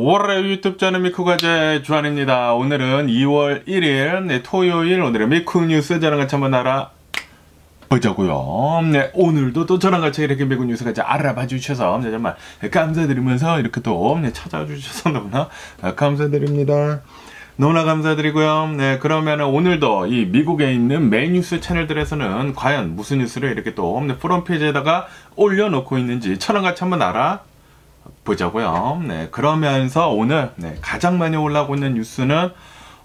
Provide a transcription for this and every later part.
월요일 유튜브 채널 미쿠가제 주한입니다. 오늘은 2월 1일 토요일, 오늘의 미쿠 뉴스 저랑 같이 한번 알아보자고요. 네, 오늘도 또 저랑 같이 이렇게 미국 뉴스까지 알아봐 주셔서 정말 감사드리면서 이렇게 또 찾아주셔서 너무나 감사드립니다. 너무나 감사드리고요. 네, 그러면 오늘도 이 미국에 있는 메인 뉴스 채널들에서는 과연 무슨 뉴스를 이렇게 또 프론페이지에다가 올려놓고 있는지 저랑 같이 한번 보자고요. 네, 그러면서 오늘 가장 많이 올라오고 있는 뉴스는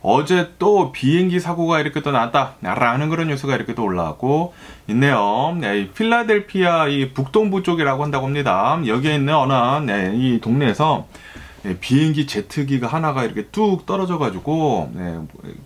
어제 또 비행기 사고가 이렇게 또 났다라는 그런 뉴스가 이렇게 또 올라오고 있네요. 네, 이 필라델피아 이 북동부 쪽이라고 한다고 합니다. 여기에 있는 어느 이 동네에서 비행기 제트기가 하나가 이렇게 뚝 떨어져 가지고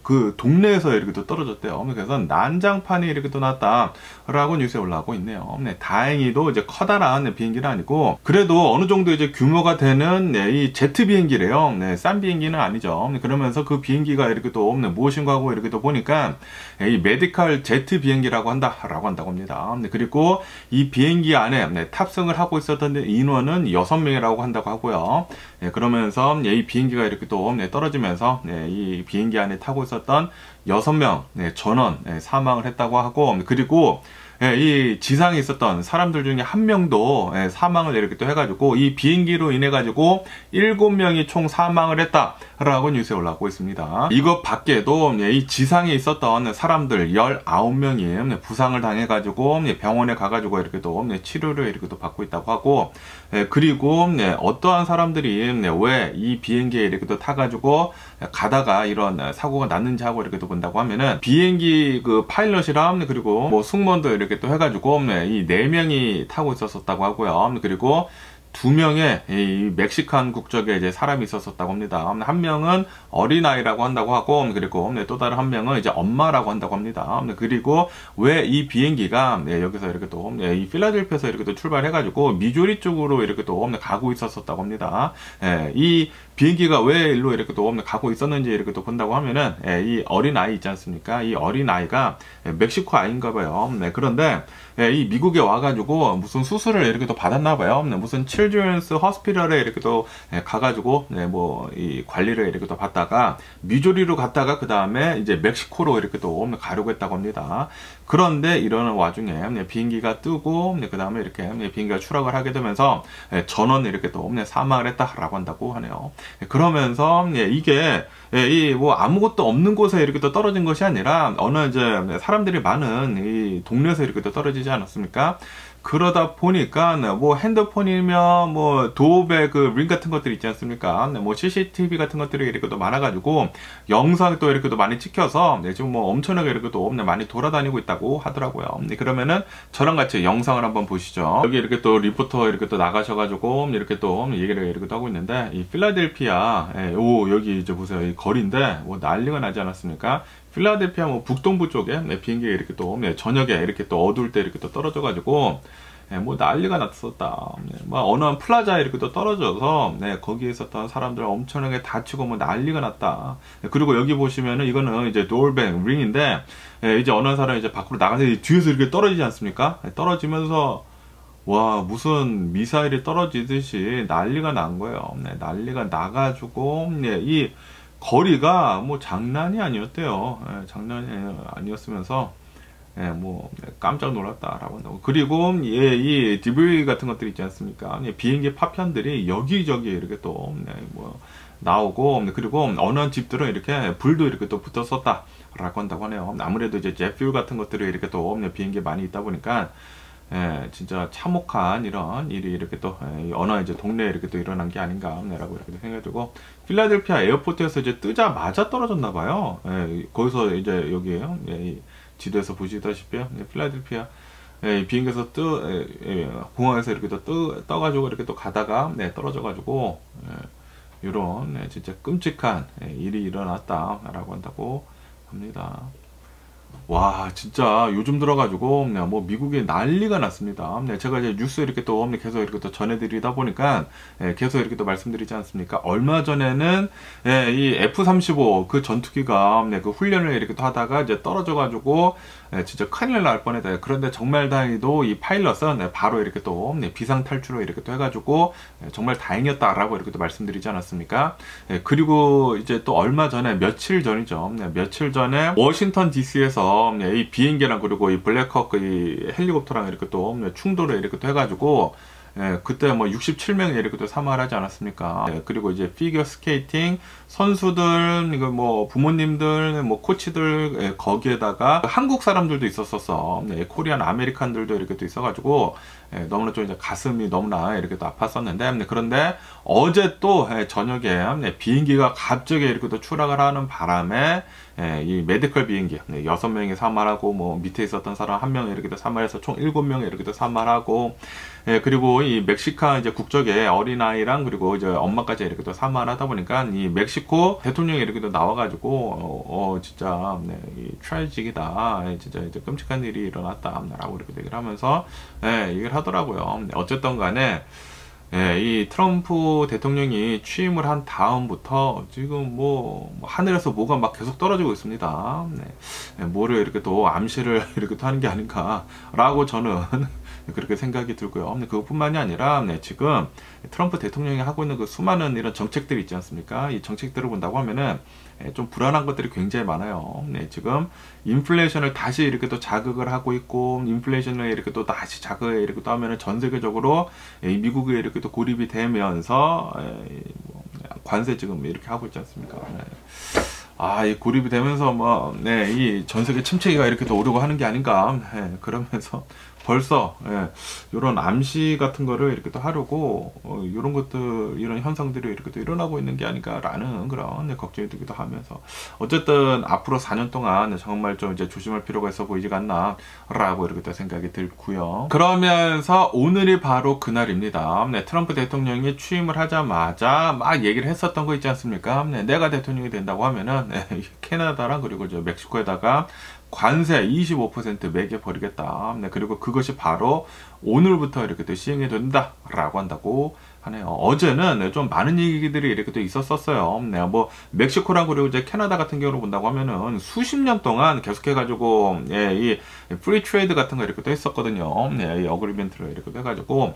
그 동네에서 이렇게 또 떨어졌대요. 그래서 난장판이 이렇게 또 났다라고 뉴스에 올라오고 있네요. 다행히도 이제 커다란 비행기는 아니고 그래도 어느 정도 이제 규모가 되는 이 제트 비행기래요. 싼 비행기는 아니죠. 그러면서 그 비행기가 이렇게 또 무엇인가 하고 이렇게 또 보니까 이 메디컬 제트 비행기라고 한다고 합니다. 그리고 이 비행기 안에 탑승을 하고 있었던 인원은 6명이라고 한다고 하고요. 그러면서 이 비행기가 이렇게 또 떨어지면서 이 비행기 안에 타고 있었던 6명 전원 사망을 했다고 하고, 그리고 이 지상에 있었던 사람들 중에 한 명도 사망을 이렇게 또 해가지고 이 비행기로 인해 가지고 7명이 총 사망을 했다라고 뉴스에 올라오고 있습니다. 이것 밖에도 이 지상에 있었던 사람들 19명이 부상을 당해가지고 병원에 가가지고 이렇게 또 치료를 이렇게 또 받고 있다고 하고, 그리고 어떠한 사람들이 왜 이 비행기에 이렇게 또 타가지고 가다가 이런 사고가 났는지 하고 이렇게 또 본다고 하면은 비행기 그 파일럿이랑 그리고 뭐 승무원도 이렇게 또 해가지고 이 4명이 타고 있었다고 하고요. 그리고 2명의 이 멕시칸 국적의 이제 사람이 있었다고 합니다. 한 명은 어린아이라고 한다고 하고, 그리고 또 다른 한 명은 이제 엄마라고 한다고 합니다. 그리고 왜 이 비행기가 여기서 이렇게 또 이 필라델피아에서 이렇게 또 출발해가지고 미주리 쪽으로 이렇게 또 가고 있었다고 합니다. 이 비행기가 왜 일로 이렇게 또 가고 있었는지 이렇게 또 본다고 하면은 이 어린아이 있지 않습니까? 이 어린아이가 멕시코 아이인가 봐요. 그런데 이 미국에 와가지고 무슨 수술을 이렇게 또 받았나 봐요. 무슨 칠드런스 허스피털에 이렇게 또 가가지고 뭐 이 관리를 이렇게 또 받다가 미주리로 갔다가 그 다음에 이제 멕시코로 이렇게 또 가려고 했다고 합니다. 그런데 이러는 와중에 비행기가 뜨고 그 다음에 이렇게 비행기가 추락을 하게 되면서 전원 이렇게 또 사망을 했다라고 한다고 하네요. 그러면서 이게 이 뭐 아무것도 없는 곳에 이렇게 또 떨어진 것이 아니라 어느 이제 사람들이 많은 이 동네에서 이렇게 또 떨어지지 않았습니까? 그러다 보니까 뭐 핸드폰이며 뭐 도어벨 그 링 같은 것들이 있지 않습니까? 뭐 CCTV 같은 것들이 이렇게 또 많아가지고 영상이 또 이렇게 또 많이 찍혀서 지금 뭐 엄청나게 이렇게 또 많이 돌아다니고 있다고 하더라고요. 그러면은 저랑 같이 영상을 한번 보시죠. 여기 이렇게 또 리포터 이렇게 또 나가셔가지고 이렇게 또 얘기를 이렇게 또 하고 있는데, 이 필라델피아 여기 이제 보세요. 이 거리인데 뭐 난리가 나지 않았습니까? 필라델피아 뭐 북동부 쪽에 비행기가 이렇게 또 저녁에 이렇게 또 어두울 때 이렇게 또 떨어져가지고 뭐 난리가 났었다. 뭐 어느 한 플라자에 이렇게 또 떨어져서 거기에 있었던 사람들 엄청나게 다치고 뭐 난리가 났다. 그리고 여기 보시면은 이거는 이제 도어벨 링인데 이제 어느 한 사람이 이제 밖으로 나가서 뒤에서 이렇게 떨어지지 않습니까? 떨어지면서 와, 무슨 미사일이 떨어지듯이 난리가 난 거예요. 난리가 나가지고 이 거리가 뭐 장난이 아니었대요. 장난이 아니었으면서 뭐 깜짝 놀랐다라고 한다고. 그리고 이 디브리 같은 것들이 있지 않습니까? 비행기 파편들이 여기저기 이렇게 또 뭐 나오고, 그리고 어느 집들은 이렇게 불도 이렇게 또 붙었었다라고 한다고 하네요. 아무래도 이제 제퓨 같은 것들이 이렇게 또 비행기에 많이 있다 보니까 진짜 참혹한 이런 일이 이렇게 또 어느 이제 동네에 이렇게 또 일어난 게 아닌가라고 이렇게 생각되고, 필라델피아 에어포트에서 이제 뜨자마자 떨어졌나 봐요. 거기서 이제 여기에요. 지도에서 보시다시피 필라델피아 비행기에서 공항에서 이렇게 또 떠가지고 이렇게 또 가다가 떨어져가지고 이런 진짜 끔찍한 일이 일어났다라고 한다고 합니다. 와, 진짜 요즘 들어가지고 뭐 미국에 난리가 났습니다. 제가 이제 뉴스 이렇게 또 계속 이렇게 또 전해드리다 보니까 계속 이렇게 또 말씀드리지 않습니까? 얼마 전에는 이 F-35 그 전투기가 그 훈련을 이렇게 또 하다가 이제 떨어져가지고 진짜 큰일 날 뻔했다. 그런데 정말 다행히도 이 파일럿은 바로 이렇게 또 비상 탈출을 이렇게 또 해가지고 정말 다행이었다라고 이렇게 또 말씀드리지 않았습니까? 그리고 이제 또 얼마 전에 며칠 전이죠. 며칠 전에 워싱턴 DC에서 이 비행기랑 그리고 이 블랙호크 이 헬리콥터랑 이렇게 또 충돌을 이렇게 또 해가지고 그때 뭐 67명이 이렇게 또 사망하지 않았습니까? 그리고 이제 피겨 스케이팅 선수들, 이거 뭐 부모님들, 뭐 코치들, 거기에다가 한국 사람들도 있었었어. 코리안 아메리칸들도 이렇게 또 있어가지고 너무나 좀 이제 가슴이 너무나 이렇게 또 아팠었는데, 그런데 어제 또 저녁에 비행기가 갑자기 이렇게 또 추락을 하는 바람에 이 메디컬 비행기 6명이 사망하고, 뭐 밑에 있었던 사람 1명이 이렇게 또 사망해서 총 7명이 이렇게 또 사망하고, 그리고 이 멕시카 이제 국적의 어린아이랑 그리고 이제 엄마까지 이렇게 또 사망하다 보니까 이 멕시코 대통령이 이렇게 또 나와가지고 진짜 이 트래직이다, 진짜 이제 끔찍한 일이 일어났다라고 이렇게 얘기를 하면서 얘기를 하더라고요. 어쨌든 간에 이 트럼프 대통령이 취임을 한 다음부터 지금 뭐 하늘에서 뭐가 막 계속 떨어지고 있습니다. 뭐를 이렇게 또 암시를 이렇게 또 하는 게 아닌가라고 저는 그렇게 생각이 들고요. 그것뿐만이 아니라 지금 트럼프 대통령이 하고 있는 그 수많은 이런 정책들이 있지 않습니까? 이 정책들을 본다고 하면은 좀 불안한 것들이 굉장히 많아요. 지금 인플레이션을 다시 이렇게 또 자극을 하고 있고, 인플레이션을 이렇게 또 다시 자극을 이렇게 또 하면은 전 세계적으로 미국에 이렇게 또 고립이 되면서 관세 지금 이렇게 하고 있지 않습니까? 이 고립이 되면서 이 전 세계 침체기가 이렇게 또 오려고 하는 게 아닌가, 그러면서 벌써 이런 암시 같은 거를 이렇게 또 하려고 이런 것들, 이런 현상들이 이렇게 또 일어나고 있는 게 아닌가라는 그런 걱정이 들기도 하면서, 어쨌든 앞으로 4년 동안 정말 좀 이제 조심할 필요가 있어 보이지가 않나라고 이렇게 또 생각이 들고요. 그러면서 오늘이 바로 그날입니다. 트럼프 대통령이 취임을 하자마자 막 얘기를 했었던 거 있지 않습니까? 내가 대통령이 된다고 하면은 캐나다랑 그리고 이제 멕시코에다가 관세 25% 매겨버리겠다. 그리고 그것이 바로 오늘부터 이렇게 또 시행이 된다라고 한다고 하네요. 어제는 좀 많은 얘기들이 이렇게 또 있었었어요. 뭐 멕시코랑 그리고 이제 캐나다 같은 경우로 본다고 하면은 수십 년 동안 계속해가지고 이 프리 트레이드 같은 거 이렇게 또 했었거든요. 이 어그리멘트를 이렇게 해가지고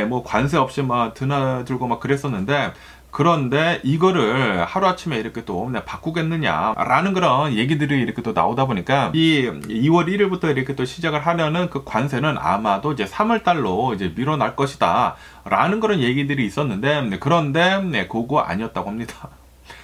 뭐 관세 없이 막 드나들고 막 그랬었는데, 그런데 이거를 하루아침에 이렇게 또 바꾸겠느냐라는 그런 얘기들이 이렇게 또 나오다 보니까 이 2월 1일부터 이렇게 또 시작을 하려는 그 관세는 아마도 이제 3월 달로 이제 밀어날 것이다 라는 그런 얘기들이 있었는데, 그런데 그거 아니었다고 합니다.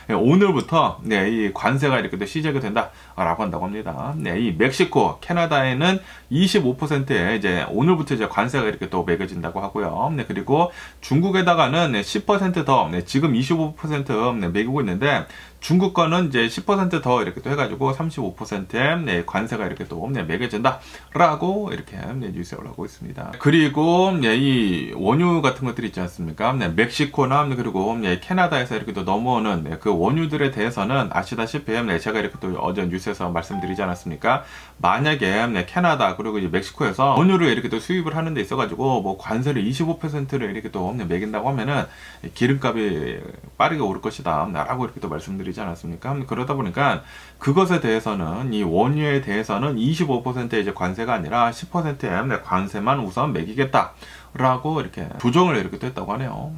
오늘부터 이 관세가 이렇게 또 시작이 된다라고 한다고 합니다. 이 멕시코, 캐나다에는 25%의 이제 오늘부터 이제 관세가 이렇게 또 매겨진다고 하고요. 그리고 중국에다가는 10% 더, 지금 25% 매기고 있는데, 중국 거는 이제 10% 더 이렇게 또 해가지고 35%의 관세가 이렇게 또 매겨진다라고 이렇게 뉴스에 올라오고 있습니다. 그리고 이 원유 같은 것들이 있지 않습니까? 멕시코나 그리고 캐나다에서 이렇게 또 넘어오는 그 원유들에 대해서는 아시다시피 제가 이렇게 또 어제 뉴스에서 말씀드리지 않았습니까? 만약에 캐나다 그리고 이제 멕시코에서 원유를 이렇게 또 수입을 하는 데 있어가지고 뭐 관세를 25%를 이렇게 또 매긴다고 하면은 기름값이 빠르게 오를 것이다 라고 이렇게 또 말씀드리지 않았습니까? 그러다 보니까 그것에 대해서는, 이 원유에 대해서는 25%의 이제 관세가 아니라 10%의 관세만 우선 매기겠다 라고 이렇게 조정을 이렇게 또 했다고 하네요.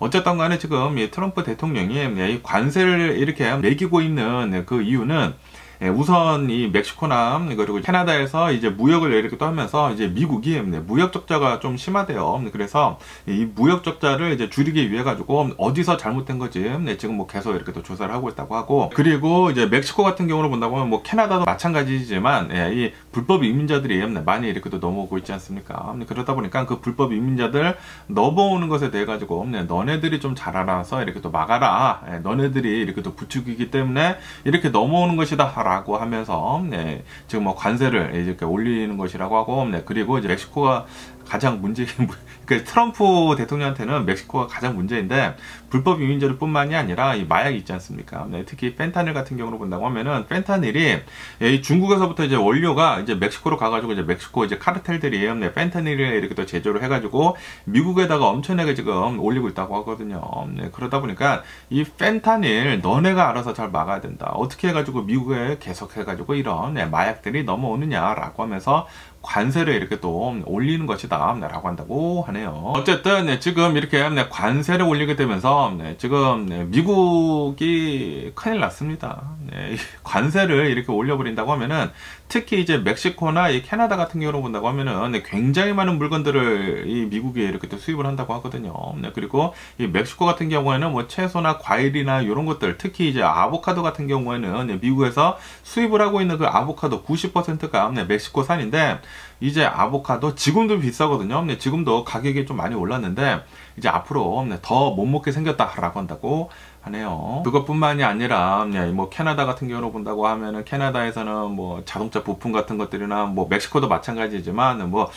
어쨌든 간에 지금 이 트럼프 대통령이 이 관세를 이렇게 매기고 있는 그 이유는, 우선 이 멕시코나 그리고 캐나다에서 이제 무역을 이렇게 또 하면서 이제 미국이 무역 적자가 좀 심하대요. 그래서 이 무역 적자를 이제 줄이기 위해 가지고 어디서 잘못된 거지 지금 뭐 계속 이렇게 또 조사를 하고 있다고 하고, 그리고 이제 멕시코 같은 경우로 본다고 하면 뭐 캐나다도 마찬가지지만 이 불법 이민자들이 많이 이렇게 또 넘어오고 있지 않습니까? 그러다 보니까 그 불법 이민자들 넘어오는 것에 대해 가지고 너네들이 좀 잘 알아서 이렇게 또 막아라, 너네들이 이렇게 또 부추기기 때문에 이렇게 넘어오는 것이다 라고 하면서 지금 뭐 관세를 이렇게 올리는 것이라고 하고, 그리고 이제 멕시코가 가장 그러니까 트럼프 대통령한테는 멕시코가 가장 문제인데, 불법 이민자들 뿐만이 아니라 이 마약이 있지 않습니까? 네, 특히 펜타닐 같은 경우로 본다고 하면은, 펜타닐이 이 중국에서부터 이제 원료가 이제 멕시코로 가가지고, 이제 멕시코 이제 카르텔들이 네, 펜타닐을 이렇게 또 제조를 해가지고 미국에다가 엄청나게 지금 올리고 있다고 하거든요. 네, 그러다 보니까 이 펜타닐 너네가 알아서 잘 막아야 된다. 어떻게 해가지고 미국에 계속 해가지고 이런 네, 마약들이 넘어오느냐라고 하면서 관세를 이렇게 또 올리는 것이다 라고 한다고 하네요. 어쨌든 네, 지금 이렇게 네, 관세를 올리게 되면서 네, 지금 네, 미국이 큰일 났습니다. 네, 관세를 이렇게 올려버린다고 하면은, 특히 이제 멕시코나 이 캐나다 같은 경우로 본다고 하면은 네, 굉장히 많은 물건들을 이 미국에 이렇게 또 수입을 한다고 하거든요. 네, 그리고 이 멕시코 같은 경우에는 뭐 채소나 과일이나 이런 것들, 특히 이제 아보카도 같은 경우에는 네, 미국에서 수입을 하고 있는 그 아보카도 90%가 네, 멕시코산인데, 이제 아보카도 지금도 비싸거든요. 네, 지금도 가격이 좀 많이 올랐는데, 이제 앞으로 네, 더 못 먹게 생겼다라고 한다고 하네요. 그것뿐만이 아니라 뭐 캐나다 같은 경우로 본다고 하면은, 캐나다에서는 뭐 자동차 부품 같은 것들이나, 뭐 멕시코도 마찬가지지만 뭐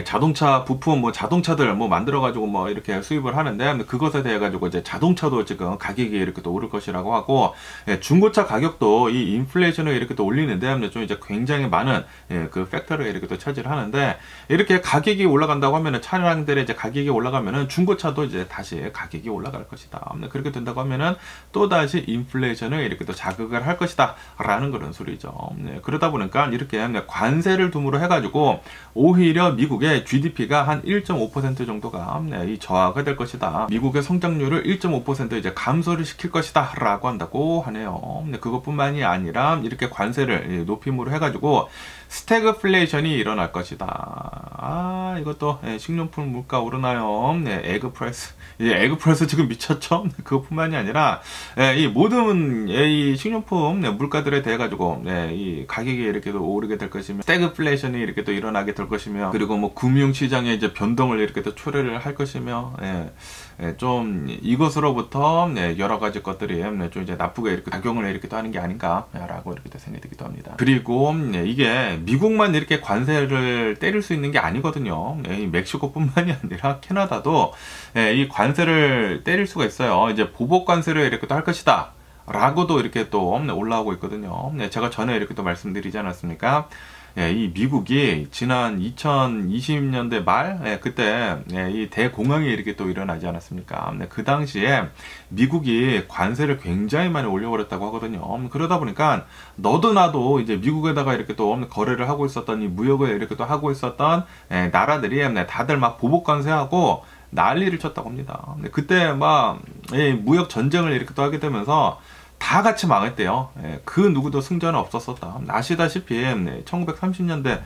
자동차 부품, 뭐 자동차들 뭐 만들어 가지고 뭐 이렇게 수입을 하는데, 그것에 대해 가지고 이제 자동차도 지금 가격이 이렇게 또 오를 것이라고 하고, 중고차 가격도 이 인플레이션을 이렇게 또 올리는데 좀 이제 굉장히 많은 그 팩터를 이렇게 또 차지를 하는데, 이렇게 가격이 올라간다고 하면은, 차량들의 이제 가격이 올라가면은 중고차도 이제 다시 가격이 올라갈 것이다. 그렇게 된다고 하면은 또다시 인플레이션을 이렇게 또 자극을 할 것이다 라는 그런 소리죠. 네, 그러다 보니까 이렇게 관세를 둠으로 해가지고 오히려 미국의 GDP가 한 1.5% 정도가 이 저하가 될 것이다. 미국의 성장률을 1.5% 이제 감소를 시킬 것이다 라고 한다고 하네요. 네, 그것뿐만이 아니라 이렇게 관세를 높임으로 해가지고 스태그플레이션이 일어날 것이다. 이것도 식료품 물가 오르나요? 네, 에그 프라이스. 에그 프라이스 지금 미쳤죠? 그것뿐만이 아니라 이 모든 이 식료품 물가들에 대해 가지고 이 가격이 이렇게 또 오르게 될 것이며, 스태그플레이션이 이렇게 또 일어나게 될 것이며, 그리고 뭐 금융시장의 이제 변동을 이렇게 또 초래를 할 것이며, 좀 이것으로부터 여러 가지 것들이 좀 이제 나쁘게 이렇게 작용을 이렇게 또 하는 게 아닌가라고 이렇게 또 생각이 들기도 합니다. 그리고 이게 미국만 이렇게 관세를 때릴 수 있는 게 아니거든요. 이 멕시코뿐만이 아니라 캐나다도 이 관세를 때릴 수가 있어요. 이제 보복 관세를 이렇게 또 할 것이다 라고도 이렇게 또 올라오고 있거든요. 제가 전에 이렇게 또 말씀드리지 않았습니까? 이 미국이 지난 2020년대 말 그때 이 대공황이 이렇게 또 일어나지 않았습니까? 그 당시에 미국이 관세를 굉장히 많이 올려버렸다고 하거든요. 그러다 보니까 너도 나도 이제 미국에다가 이렇게 또 거래를 하고 있었던, 이 무역을 이렇게 또 하고 있었던 나라들이 다들 막 보복 관세하고 난리를 쳤다고 합니다. 그때 막 무역 전쟁을 이렇게 또 하게 되면서 다 같이 망했대요. 그 누구도 승자는 없었었다. 아시다시피 1930년대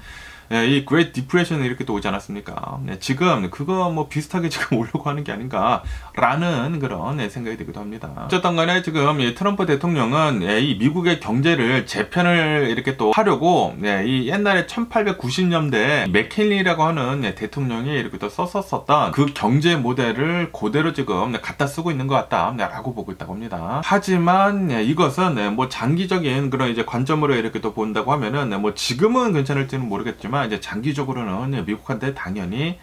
이 Great Depression이 이렇게 또 오지 않았습니까? 지금 그거 뭐 비슷하게 지금 오려고 하는 게 아닌가라는 그런 생각이 들기도 합니다. 어쨌든 간에 지금 이 트럼프 대통령은 이 미국의 경제를 재편을 이렇게 또 하려고 이 옛날에 1890년대 맥킨리라고 하는 대통령이 이렇게 또 썼었던 그 경제 모델을 그대로 지금 갖다 쓰고 있는 것 같다라고 보고 있다고 합니다. 하지만 이것은 뭐 장기적인 그런 이제 관점으로 이렇게 또 본다고 하면은 뭐 지금은 괜찮을지는 모르겠지만, 이제 장기적으로는 미국한테 당연히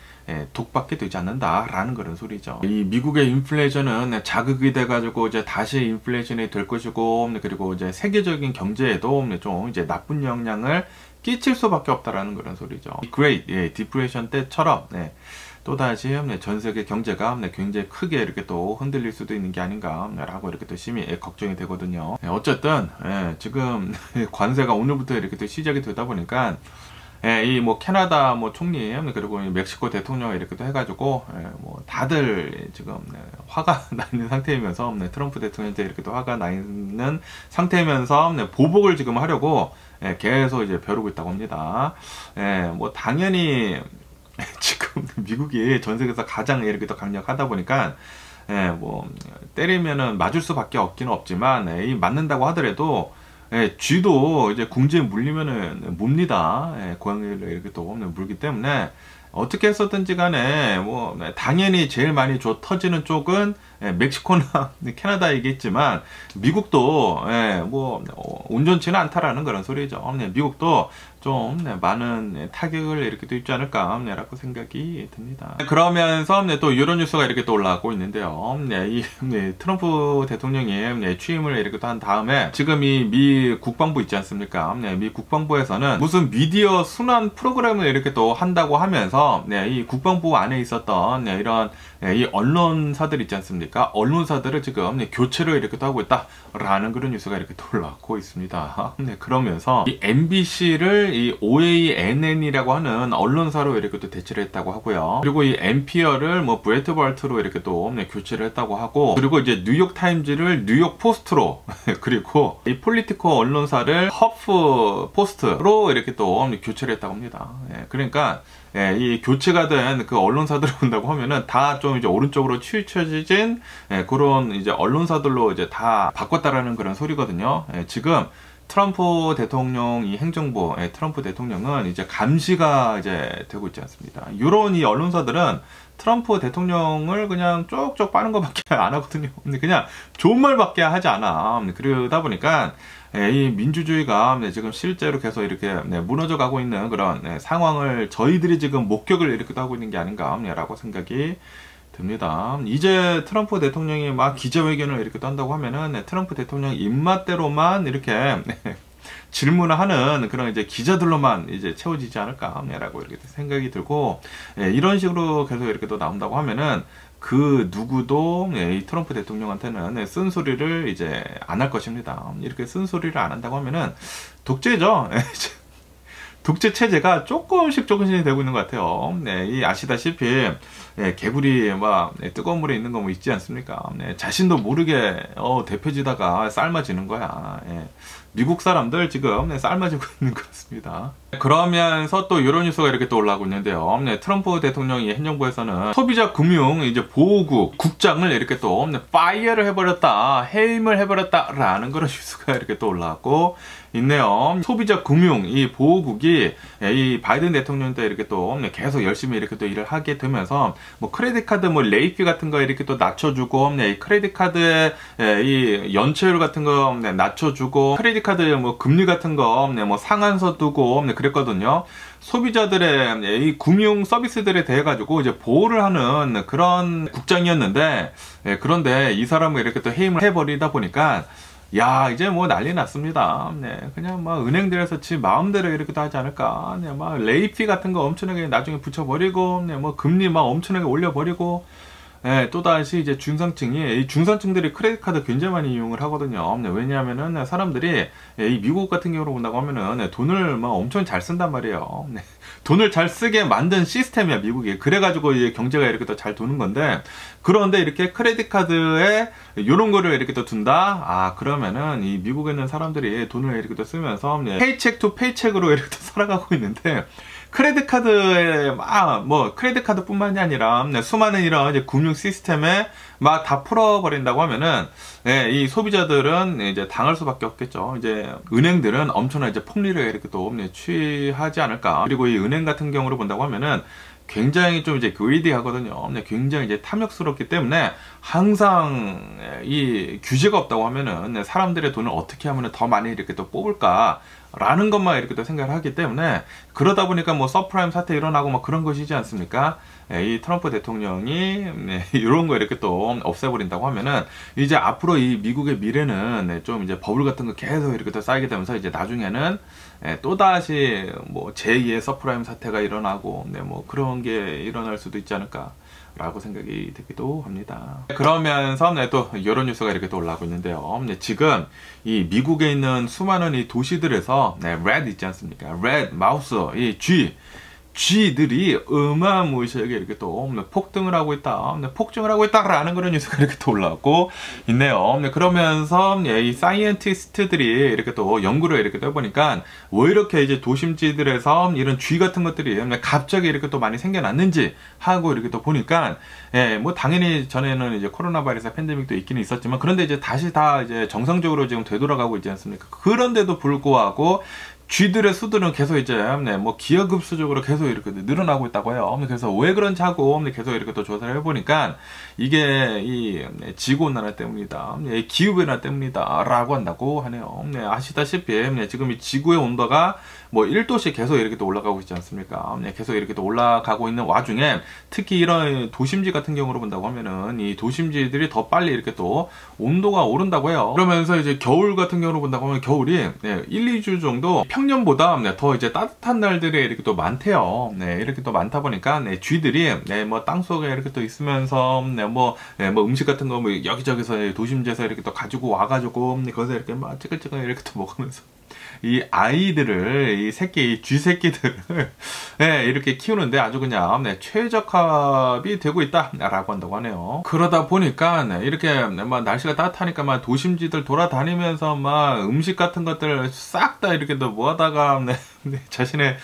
독받게 되지 않는다라는 그런 소리죠. 이 미국의 인플레이션은 자극이 돼가지고 이제 다시 인플레이션이 될 것이고, 그리고 이제 세계적인 경제에도 좀 이제 나쁜 영향을 끼칠 수밖에 없다라는 그런 소리죠. 이 Great Depression 때처럼 또다시 전 세계 경제가 굉장히 크게 이렇게 또 흔들릴 수도 있는 게 아닌가라고 이렇게 또 심히 걱정이 되거든요. 어쨌든 지금 관세가 오늘부터 이렇게 또 시작이 되다 보니까 이 뭐 캐나다 뭐 총리, 그리고 멕시코 대통령 이렇게 또 해가지고 뭐 다들 지금 화가 나 있는 상태이면서, 트럼프 대통령한테 이렇게 또 화가 나 있는 상태이면서 보복을 지금 하려고 계속 이제 벼르고 있다고 합니다. 뭐 당연히 지금 미국이 전 세계에서 가장 이렇게 또 강력하다 보니까 뭐 때리면은 맞을 수밖에 없기는 없지만, 이 맞는다고 하더라도 쥐도 이제 궁지에 물리면은 뭡니다. 고양이를 이렇게 또 물기 때문에 어떻게 했었든지 간에 뭐 당연히 제일 많이 터지는 쪽은 멕시코나 캐나다이겠지만, 미국도 뭐 온전치는 않다라는 그런 소리죠. 미국도 좀 많은 타격을 이렇게 또 입지 않을까 라고 생각이 듭니다. 그러면서 또 이런 뉴스가 이렇게 또 올라오고 있는데요. 이 트럼프 대통령이 취임을 이렇게 또 한 다음에 지금 이 미 국방부 있지 않습니까? 미 국방부에서는 무슨 미디어 순환 프로그램을 이렇게 또 한다고 하면서 이 국방부 안에 있었던 이런 이 언론사들 있지 않습니까? 언론사들을 지금 교체를 이렇게 또 하고 있다라는 그런 뉴스가 이렇게 또 올라오고 있습니다. 그러면서 이 MBC를 이 OANN이라고 하는 언론사로 이렇게 또 대체를 했다고 하고요. 그리고 이 NPR을 뭐 브레이트바르트로 이렇게 또 교체를 했다고 하고, 그리고 이제 뉴욕 타임즈를 뉴욕 포스트로 그리고 이 폴리티코 언론사를 허프 포스트로 이렇게 또 교체를 했다고 합니다. 그러니까 이 교체가 된 그 언론사들을 본다고 하면은 다 좀 이제 오른쪽으로 치우쳐진 그런 이제 언론사들로 이제 다 바꿨다라는 그런 소리거든요. 지금 트럼프 대통령 이 행정부, 트럼프 대통령은 이제 감시가 이제 되고 있지 않습니다. 이런 이 언론사들은 트럼프 대통령을 그냥 쪽쪽 빠는 것밖에 안 하거든요. 그냥 좋은 말밖에 하지 않아. 그러다 보니까 이 민주주의가 지금 실제로 계속 이렇게 무너져 가고 있는 그런 상황을 저희들이 지금 목격을 이렇게 하고 있는 게 아닌가라고 생각이 듭니다. 이제 트럼프 대통령이 막 기자회견을 이렇게 한다고 하면은 트럼프 대통령 입맛대로만 이렇게 질문을 하는 그런 이제 기자들로만 이제 채워지지 않을까라고 이렇게 생각이 들고, 이런 식으로 계속 이렇게 또 나온다고 하면은 그 누구도 이 트럼프 대통령한테는 쓴소리를 이제 안 할 것입니다. 이렇게 쓴소리를 안 한다고 하면은 독재죠. 독재 체제가 조금씩 되고 있는 것 같아요. 이 아시다시피 개구리 막 뜨거운 물에 있는 거 뭐 있지 않습니까? 자신도 모르게 대표지다가 삶아지는 거야. 미국 사람들 지금 삶아지고 있는 것 같습니다. 그러면서 또 이런 뉴스가 이렇게 또 올라오고 있는데요. 트럼프 대통령이 행정부에서는 소비자 금융 이제 보호국 국장을 이렇게 또 파이어를 해버렸다, 해임을 해버렸다라는 그런 뉴스가 이렇게 또 올라왔고 있네요. 소비자 금융 이 보호국이 이 바이든 대통령 때 이렇게 또 계속 열심히 이렇게 또 일을 하게 되면서 뭐 크레딧 카드 뭐 레이피 같은 거 이렇게 또 낮춰주고, 이 크레딧 카드의 이 연체율 같은 거 낮춰주고, 크레딧 카드 뭐 금리 같은 거 뭐 상한서 두고 그랬거든요. 소비자들의 이 금융 서비스들에 대해 가지고 이제 보호를 하는 그런 국장이었는데, 그런데 이 사람을 이렇게 또 해임을 해버리다 보니까 야, 이제 뭐 난리 났습니다. 그냥 막 은행들에서 지 마음대로 이렇게 도 하지 않을까. 막 레이피 같은 거 엄청나게 나중에 붙여버리고, 뭐 금리 막 엄청나게 올려버리고, 또다시 이제 중산층이, 이 중산층들이 크레딧 카드 굉장히 많이 이용을 하거든요. 왜냐하면은 사람들이 이 미국 같은 경우로 본다고 하면은 돈을 막 엄청 잘 쓴단 말이에요. 돈을 잘 쓰게 만든 시스템이야, 미국이. 그래가지고 이제 경제가 이렇게 또 잘 도는 건데, 그런데 이렇게 크레딧 카드에 요런 거를 이렇게 또 둔다? 아, 그러면은 이 미국에 있는 사람들이 돈을 이렇게 또 쓰면서 페이첵 투 페이첵으로 이렇게 또 살아가고 있는데, 크레딧 카드에 뭐 크레딧 카드뿐만이 아니라 수많은 이런 이제 금융 시스템에 막 다 풀어버린다고 하면은 이 소비자들은 이제 당할 수밖에 없겠죠. 이제 은행들은 엄청난 이제 폭리를 이렇게 또 취하지 않을까. 그리고 이 은행 같은 경우로 본다고 하면은 굉장히 좀 이제 그리디하거든요. 굉장히 이제 탐욕스럽기 때문에 항상 이 규제가 없다고 하면은 사람들의 돈을 어떻게 하면은 더 많이 이렇게 또 뽑을까 라는 것만 이렇게 또 생각을 하기 때문에, 그러다 보니까 뭐 서프라임 사태 일어나고 막 그런 것이지 않습니까? 이 트럼프 대통령이 이런 거 이렇게 또 없애버린다고 하면은 이제 앞으로 이 미국의 미래는 좀 이제 버블 같은 거 계속 이렇게 또 쌓이게 되면서 이제 나중에는 또다시 뭐 제2의 서프라임 사태가 일어나고 뭐 그런 게 일어날 수도 있지 않을까 라고 생각이 되기도 합니다. 그러면서 또 이런 뉴스가 이렇게 또 올라오고 있는데요. 지금 이 미국에 있는 수많은 이 도시들에서 레드 있지 않습니까? 레드 마우스 이 쥐들이 어마무시하게 이렇게 또 폭등을 하고 있다, 폭증을 하고 있다라는 그런 뉴스가 이렇게 또 올라오고 있네요. 그러면서 이 사이언티스트들이 이렇게 또 연구를 이렇게 또 해보니까 왜 이렇게 이제 도심지들에서 이런 쥐 같은 것들이 갑자기 이렇게 또 많이 생겨났는지 하고 이렇게 또 보니까, 뭐 당연히 전에는 이제 코로나 바이러스 팬데믹도 있기는 있었지만, 그런데 이제 다시 다 이제 정상적으로 지금 되돌아가고 있지 않습니까? 그런데도 불구하고 쥐들의 수들은 계속 이제 뭐 기하급수적으로 계속 이렇게 늘어나고 있다고 해요. 그래서 왜 그런지 하고 계속 이렇게 또 조사를 해보니까 이게 이 지구온난화 때문이다, 기후변화 때문이다 라고 한다고 하네요. 아시다시피 지금 이 지구의 온도가 뭐 1도씩 계속 이렇게 또 올라가고 있지 않습니까? 계속 이렇게 또 올라가고 있는 와중에 특히 이런 도심지 같은 경우로 본다고 하면은 이 도심지들이 더 빨리 이렇게 또 온도가 오른다고 해요. 그러면서 이제 겨울 같은 경우로 본다고 하면 겨울이 1, 2주 정도 평년보다 더 이제 따뜻한 날들이 이렇게 또 많대요. 이렇게 또 많다 보니까 쥐들이 뭐 땅속에 이렇게 또 있으면서 뭐 음식 같은 거 뭐 여기저기서 도심지에서 이렇게 또 가지고 와가지고 거기서 이렇게 막 찌글찌글 이렇게 또 먹으면서 이 아이들을, 이 쥐 새끼들을 이렇게 키우는데 아주 그냥 최적합이 되고 있다라고 한다고 하네요. 그러다 보니까 이렇게 막 날씨가 따뜻하니까 막 도심지들 돌아다니면서 막 음식 같은 것들 싹 다 이렇게 또 모아다가 자신의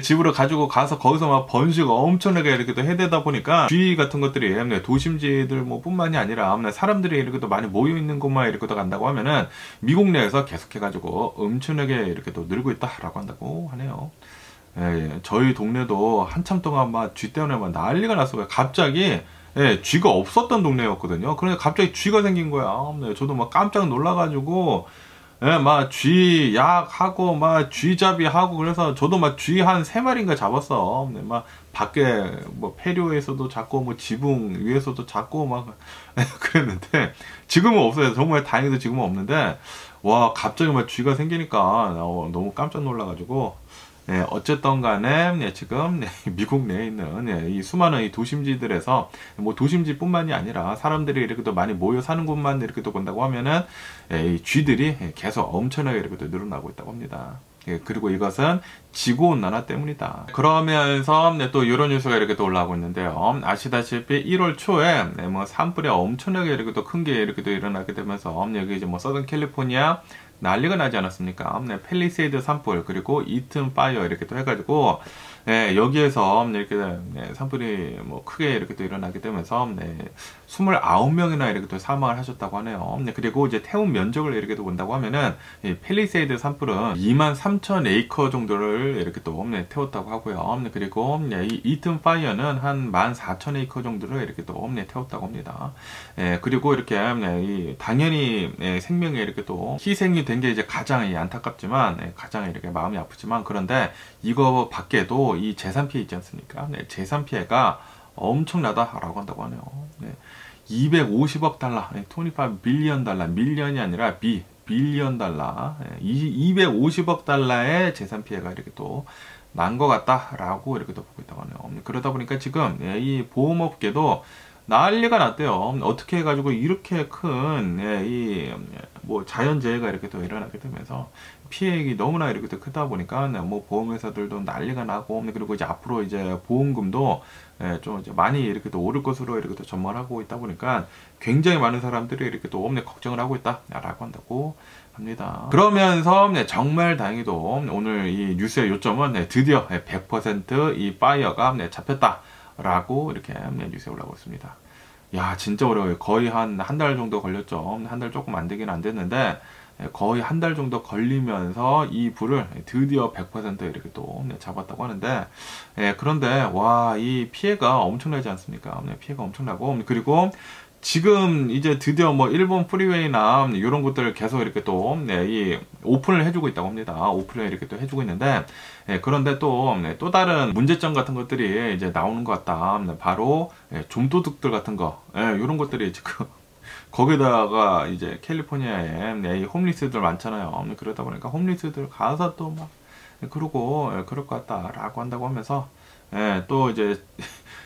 집으로 가지고 가서 거기서 막 번식 엄청나게 이렇게 또 해대다 보니까 쥐 같은 것들이 도심지들 뭐 뿐만이 아니라 사람들이 이렇게 또 많이 모여 있는 곳만 이렇게 또 간다고 하면은 미국 내에서 계속해가지고 엄청나게 이렇게 또 늘고 있다라고 한다고 하네요. 저희 동네도 한참 동안 막 쥐 때문에 막 난리가 났어요. 갑자기 쥐가 없었던 동네였거든요. 그런데 갑자기 쥐가 생긴 거야. 저도 막 깜짝 놀라가지고 막 쥐 약하고 막 쥐잡이 하고 그래서 저도 막 쥐 한 3마리인가 잡았어. 막 밖에 뭐 폐류에서도 잡고 뭐 지붕 위에서도 잡고 막 그랬는데 지금은 없어요. 정말 다행히도 지금은 없는데 와 갑자기 막 쥐가 생기니까 너무 깜짝 놀라가지고 어쨌든 간에 지금 미국 내에 있는 이 수많은 이 도심지들에서 뭐 도심지뿐만이 아니라 사람들이 이렇게 또 많이 모여 사는 곳만 이렇게 또 본다고 하면은 이 쥐들이 계속 엄청나게 이렇게 또 늘어나고 있다고 합니다. 그리고 이것은 지구온난화 때문이다. 그러면서 또 이런 뉴스가 이렇게 또 올라오고 있는데요. 아시다시피 1월 초에 뭐 산불이 엄청나게 이렇게 또 큰 게 이렇게 또 일어나게 되면서 여기 이제 뭐 서던 캘리포니아 난리가 나지 않았습니까? 팰리세이드 산불 그리고 이튼 파이어 이렇게 또 해가지고 여기에서 이렇게 산불이 뭐 크게 이렇게 또 일어나게 되면서 29명이나 이렇게 또 사망을 하셨다고 하네요. 그리고 이제 태운 면적을 이렇게 또 본다고 하면은 이 팰리세이드 산불은 23,000에이커 정도를 이렇게 또 태웠다고 하고요. 그리고 이 이튼 파이어는 한 14,000에이커 정도를 이렇게 또 태웠다고 합니다. 그리고 이렇게 당연히 생명에 이렇게 또 희생이 된 게 이제 가장 안타깝지만 가장 이렇게 마음이 아프지만 그런데 이거 밖에도 이 재산 피해 있지 않습니까? 재산 피해가 엄청나다라고 한다고 하네요. 250억 달러, 25 빌리언 달러, 밀리언이 아니라 빌리언 달러, 250억 달러의 재산 피해가 이렇게 또 난 것 같다라고 이렇게 또 보고 있다고 하네요. 그러다 보니까 지금 이 보험업계도 난리가 났대요. 어떻게 해가지고 이렇게 큰 뭐 자연재해가 이렇게 또 일어나게 되면서 피해액이 너무나 이렇게 또 크다 보니까 뭐 보험회사들도 난리가 나고 그리고 이제 앞으로 이제 보험금도 좀 이제 많이 이렇게 또 오를 것으로 이렇게 또 전망하고 있다 보니까 굉장히 많은 사람들이 이렇게 또 걱정을 하고 있다라고 한다고 합니다. 그러면서 정말 다행히도 오늘 이 뉴스의 요점은 드디어 100% 이 파이어가 잡혔다라고 이렇게 뉴스에 올라오고 있습니다. 야 진짜 어려워요. 거의 한 달 정도 걸렸죠. 한 달 조금 안 되긴 안 됐는데 거의 한 달 정도 걸리면서 이 불을 드디어 100% 이렇게 또 잡았다고 하는데 그런데 와 이 피해가 엄청나지 않습니까? 피해가 엄청나고 그리고 지금 이제 드디어 뭐 일본 프리웨이나 이런 것들을 계속 이렇게 또 이 오픈을 해주고 있다고 합니다. 오픈을 이렇게 또 해주고 있는데 그런데 또 다른 문제점 같은 것들이 이제 나오는 것 같다. 바로 좀도둑들 같은 거 이런 것들이 지금 거기다가 이제 캘리포니아에 이 홈리스들 많잖아요. 그러다 보니까 홈리스들 가서 또 막 그러고 그럴 것 같다라고 한다고 하면서 또 이제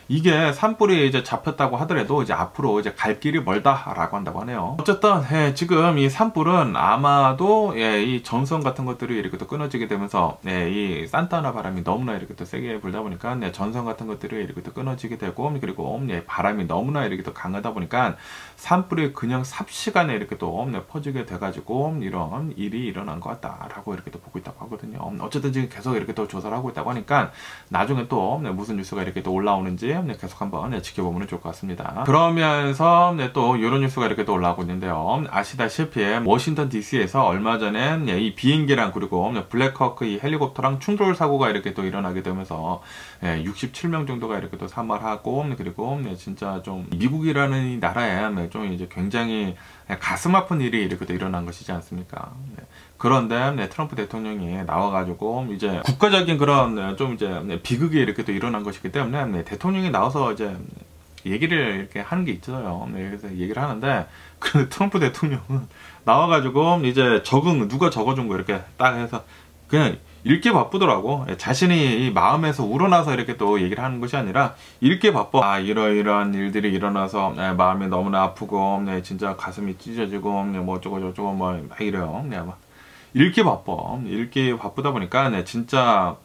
이게 산불이 이제 잡혔다고 하더라도 이제 앞으로 이제 갈 길이 멀다라고 한다고 하네요. 어쨌든 지금 이 산불은 아마도 이 전선 같은 것들이 이렇게 또 끊어지게 되면서 이 산타나 바람이 너무나 이렇게 또 세게 불다 보니까 전선 같은 것들이 이렇게 또 끊어지게 되고 그리고 바람이 너무나 이렇게 또 강하다 보니까 산불이 그냥 삽시간에 이렇게 또 퍼지게 돼가지고 이런 일이 일어난 것 같다라고 이렇게 또 보고 있다고 하거든요. 어쨌든 지금 계속 이렇게 또 조사를 하고 있다고 하니까 나중에 또 무슨 뉴스가 이렇게 또 올라오는지 계속 한번 지켜보면 좋을 것 같습니다. 그러면서 또 이런 뉴스가 이렇게 또 올라오고 있는데요. 아시다시피 워싱턴 DC에서 얼마 전에 이 비행기랑 그리고 블랙호크 이 헬리콥터랑 충돌 사고가 이렇게 또 일어나게 되면서 67명 정도가 이렇게 또 사망하고, 그리고 진짜 좀 미국이라는 이 나라에 좀 이제 굉장히 가슴 아픈 일이 이렇게 또 일어난 것이지 않습니까? 그런데 트럼프 대통령이 나와가지고 이제 국가적인 그런 좀 이제 비극이 이렇게 또 일어난 것이기 때문에 대통령이 나와서 이제 얘기를 이렇게 하는 게 있어요. 그래서 얘기를 하는데, 그 트럼프 대통령은 나와가지고 이제 누가 적어준 거 이렇게 딱 해서 그냥 읽기 바쁘더라고. 자신이 이 마음에서 우러나서 이렇게 또 얘기를 하는 것이 아니라 읽기 바빠. 이러이러한 일들이 일어나서 마음이 너무나 아프고 진짜 가슴이 찢어지고 뭐 어쩌고 저쩌고 뭐 막 이래요. 읽기 바빠. 읽기 바쁘다 보니까 진짜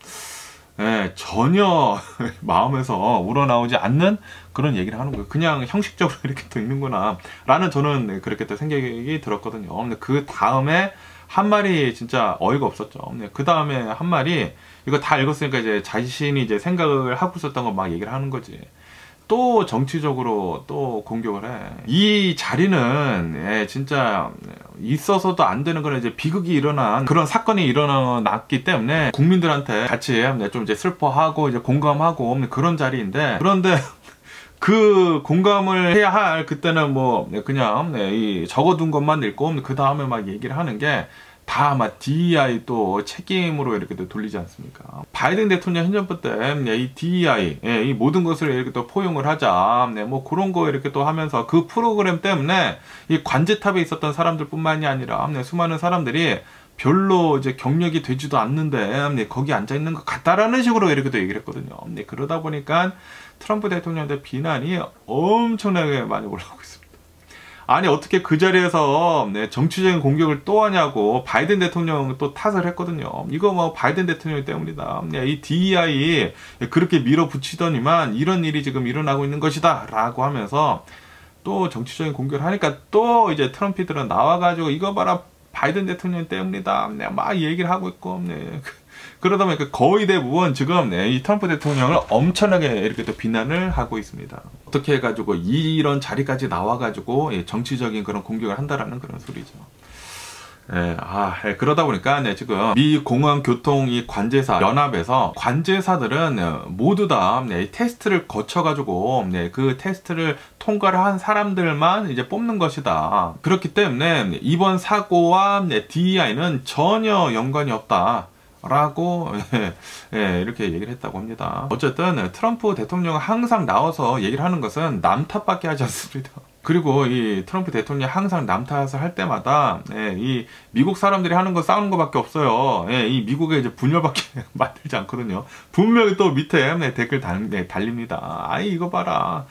전혀 마음에서 우러나오지 않는 그런 얘기를 하는 거예요. 그냥 형식적으로 이렇게 또 읽는구나 라는 저는 그렇게 또 생각이 들었거든요. 근데 그 다음에 한 말이 진짜 어이가 없었죠. 그 다음에 한 말이, 이거 다 읽었으니까 이제 자신이 이제 생각을 하고 있었던 거 막 얘기를 하는 거지. 또 정치적으로 또 공격을 해. 이 자리는 진짜 있어서도 안 되는 그런 이제 비극이 일어난 그런 사건이 일어났기 때문에 국민들한테 같이 좀 이제 슬퍼하고 이제 공감하고 그런 자리인데, 그런데 그 공감을 해야 할 그때는 뭐 그냥 이 적어둔 것만 읽고 그 다음에 막 얘기를 하는 게 다 막 DEI 또 책임으로 이렇게 또 돌리지 않습니까? 바이든 대통령 행정부 때 이 DEI 이 모든 것을 이렇게 또 포용을 하자 뭐 그런 거 이렇게 또 하면서 그 프로그램 때문에 이 관제탑에 있었던 사람들뿐만이 아니라 수많은 사람들이 별로 이제 경력이 되지도 않는데 거기 앉아 있는 것 같다라는 식으로 이렇게 또 얘기를 했거든요. 그러다 보니까 트럼프 대통령의 비난이 엄청나게 많이 올라오고 있습니다. 아니 어떻게 그 자리에서 정치적인 공격을 또 하냐고 바이든 대통령 또 탓을 했거든요. 이거 뭐 바이든 대통령 때문이다. 이 DEI 그렇게 밀어붙이더니만 이런 일이 지금 일어나고 있는 것이다 라고 하면서 또 정치적인 공격을 하니까 또 이제 트럼피들은 나와가지고 이거 봐라 바이든 대통령 때문이다 막 얘기를 하고 있고 그러다 보니까 거의 대부분 지금 이 트럼프 대통령을 엄청나게 이렇게 또 비난을 하고 있습니다. 어떻게 해가지고 이런 자리까지 나와가지고 정치적인 그런 공격을 한다라는 그런 소리죠. 그러다 보니까 지금 미 공항교통 이 관제사 연합에서 관제사들은 모두 다 테스트를 거쳐가지고 그 테스트를 통과를 한 사람들만 이제 뽑는 것이다. 그렇기 때문에 이번 사고와 DEI는 전혀 연관이 없다. 라고 이렇게 얘기를 했다고 합니다. 어쨌든 트럼프 대통령은 항상 나와서 얘기를 하는 것은 남 탓밖에 하지 않습니다. 그리고 이 트럼프 대통령이 항상 남 탓을 할 때마다 이 미국 사람들이 하는 거 싸우는 것밖에 없어요. 이 미국에 이제 분열밖에 만들지 않거든요. 분명히 또 밑에 댓글 달립니다. 아이 이거 봐라.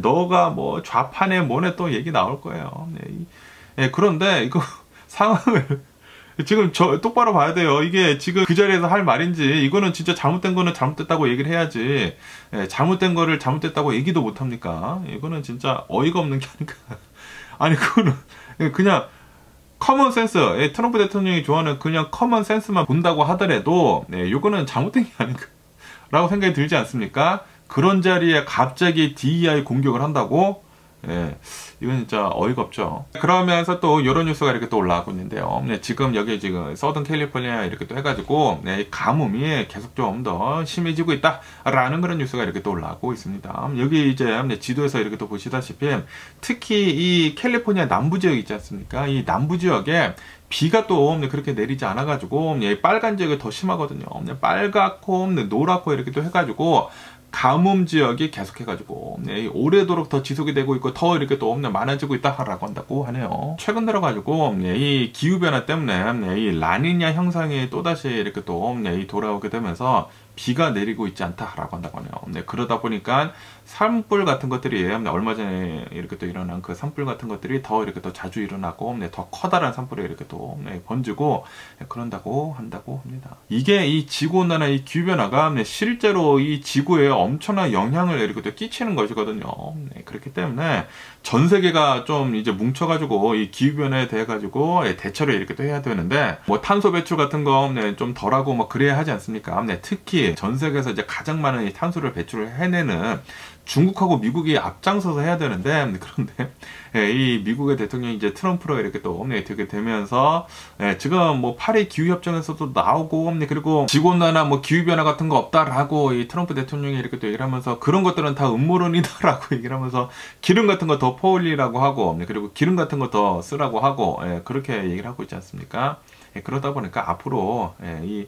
너가 뭐 좌판에 뭐네 또 얘기 나올 거예요. 그런데 이거 상황을 지금 똑바로 봐야 돼요. 이게 지금 그 자리에서 할 말인지 이거는 진짜 잘못된 거는 잘못됐다고 얘기를 해야지 잘못된 거를 잘못됐다고 얘기도 못합니까? 이거는 진짜 어이가 없는 게 아닌가. 아니 그거는 그냥 커먼 센스, 트럼프 대통령이 좋아하는 그냥 커먼 센스만 본다고 하더라도 이거는 잘못된 게 아닌가 라고 생각이 들지 않습니까? 그런 자리에 갑자기 DEI 공격을 한다고? 이건 진짜 어이가 없죠. 그러면서 또 이런 뉴스가 이렇게 또 올라오고 있는데요. 지금 여기 지금 서던 캘리포니아 이렇게 또 해가지고 가뭄이 계속 좀 더 심해지고 있다라는 그런 뉴스가 이렇게 또 올라오고 있습니다. 여기 이제 지도에서 이렇게 또 보시다시피 특히 이 캘리포니아 남부 지역 있지 않습니까? 이 남부 지역에 비가 또 그렇게 내리지 않아가지고 빨간 지역이 더 심하거든요. 빨갛고 노랗고 이렇게 또 해가지고 가뭄 지역이 계속해가지고 오래도록 더 지속이 되고 있고 더 이렇게 또 많아지고 있다라고 한다고 하네요. 최근 들어가지고 이 기후변화 때문에 이 라니냐 현상이 또다시 이렇게 또 돌아오게 되면서 비가 내리고 있지 않다라고 한다고 하네요. 그러다 보니까 산불 같은 것들이 얼마 전에 이렇게 또 일어난 그 산불 같은 것들이 더 이렇게 또 자주 일어나고 더 커다란 산불이 이렇게 또 번지고 그런다고 한다고 합니다. 이게 이 지구온난화 이 기후변화가 실제로 이 지구에 엄청난 영향을 이렇게 또 끼치는 것이거든요. 그렇기 때문에 전 세계가 좀 이제 뭉쳐가지고 이 기후변화에 대해 가지고 대처를 이렇게 또 해야 되는데 뭐 탄소 배출 같은 거 좀 덜하고 뭐 그래야 하지 않습니까? 특히 전 세계에서 이제 가장 많은 이 탄소를 배출을 해내는 중국하고 미국이 앞장서서 해야 되는데, 그런데 예, 이 미국의 대통령이 이제 트럼프로 이렇게 또 되게 되면서 예, 지금 뭐 파리 기후협정에서도 나오고 그리고 지구온난화 뭐 기후변화 같은 거 없다라고 이 트럼프 대통령이 이렇게 또 얘기를 하면서 그런 것들은 다 음모론이다라고 얘기를 하면서 기름 같은 거 더 퍼올리라고 하고 그리고 기름 같은 거 더 쓰라고 하고 예, 그렇게 얘기를 하고 있지 않습니까? 예, 그러다 보니까 앞으로 예, 이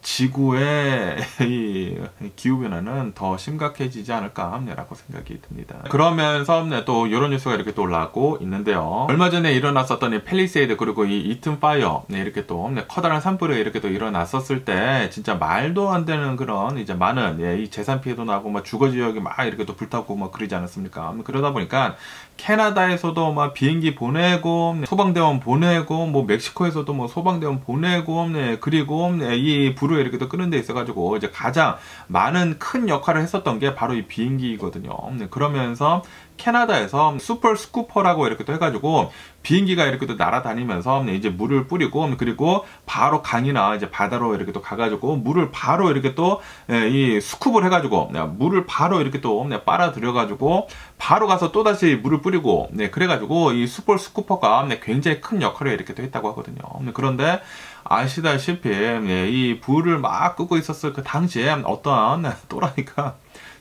지구의 이 기후변화는 더 심각해지지 않을까라고 생각이 듭니다. 그러면서 또 이런 뉴스가 이렇게 또 올라오고 있는데요. 얼마 전에 일어났었던 이 팰리세이드 그리고 이 이튼 파이어 이렇게 또 커다란 산불이 이렇게 또 일어났었을 때 진짜 말도 안 되는 그런 이제 많은 이 재산 피해도 나고 막 주거 지역이 막 이렇게 또 불타고 막 그러지 않았습니까? 그러다 보니까 캐나다에서도 막 비행기 보내고 소방대원 보내고 뭐 멕시코에서도 뭐 소방대원 보내고 그리고 이 불을 이렇게 또 끄는 데 있어가지고 이제 가장 많은 큰 역할을 했었던 게 바로 이 비행기거든요. 그러면서 캐나다에서 슈퍼 스쿠퍼라고 이렇게 또 해가지고 비행기가 이렇게 또 날아다니면서 이제 물을 뿌리고 그리고 바로 강이나 이제 바다로 이렇게 또 가가지고 물을 바로 이렇게 또 이 스쿱을 해가지고 물을 바로 이렇게 또 빨아들여가지고 바로 가서 또 다시 물을 뿌리고 그래가지고 이 슈퍼 스쿠퍼가 굉장히 큰 역할을 이렇게 또 했다고 하거든요. 그런데 아시다시피 이 불을 막 끄고 있었을 그 당시에 어떤 또라이가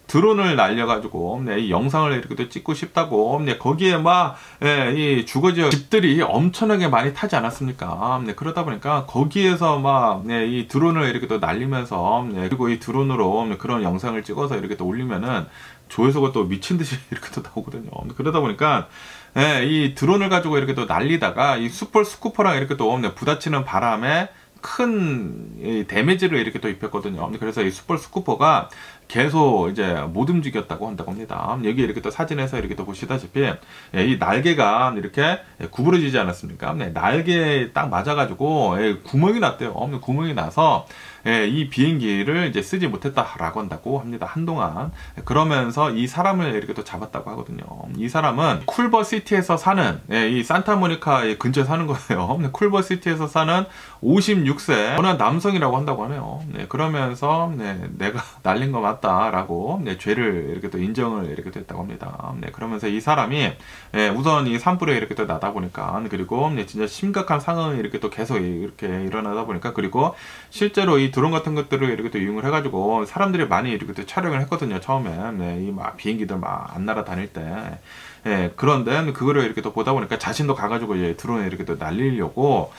드론을 날려가지고 이 영상을 이렇게 또 찍고 싶다고 거기에 막 이 주거지역 집들이 엄청나게 많이 타지 않았습니까? 그러다 보니까 거기에서 막 이 드론을 이렇게 또 날리면서 그리고 이 드론으로 그런 영상을 찍어서 이렇게 또 올리면은 조회수가 또 미친 듯이 이렇게 또 나오거든요. 그러다 보니까 이 드론을 가지고 이렇게 또 날리다가 이 슈퍼 스쿠퍼랑 이렇게 또 부딪히는 바람에 큰 데미지를 이렇게 또 입혔거든요. 그래서 이 슈퍼 스쿠퍼가 계속 이제 못 움직였다고 한다고 합니다. 여기 이렇게 또 사진에서 이렇게 또 보시다시피 이 날개가 이렇게 구부러지지 않았습니까? 날개에 딱 맞아가지고 구멍이 났대요. 구멍이 나서 이 비행기를 이제 쓰지 못했다라고 한다고 합니다. 한동안. 그러면서 이 사람을 이렇게 또 잡았다고 하거든요. 이 사람은 쿨버시티에서 사는 이 산타모니카 근처에 사는 거예요. 쿨버시티에서 사는 56세 어느 남성이라고 한다고 하네요. 그러면서 내가 날린 거 맞다라고 죄를 이렇게 또 인정을 이렇게 됐다고 합니다. 그러면서 이 사람이 우선 이 산불에 이렇게 또 나다 보니까 그리고 진짜 심각한 상황이 이렇게 또 계속 이렇게 일어나다 보니까 그리고 실제로 이 드론 같은 것들을 이렇게 또 이용을 해가지고 사람들이 많이 이렇게 또 촬영을 했거든요. 처음에 이 막 비행기들 막 안 날아다닐 때. 그런데 그거를 이렇게 또 보다 보니까 자신도 가가지고 이제 드론을 이렇게 또 날리려고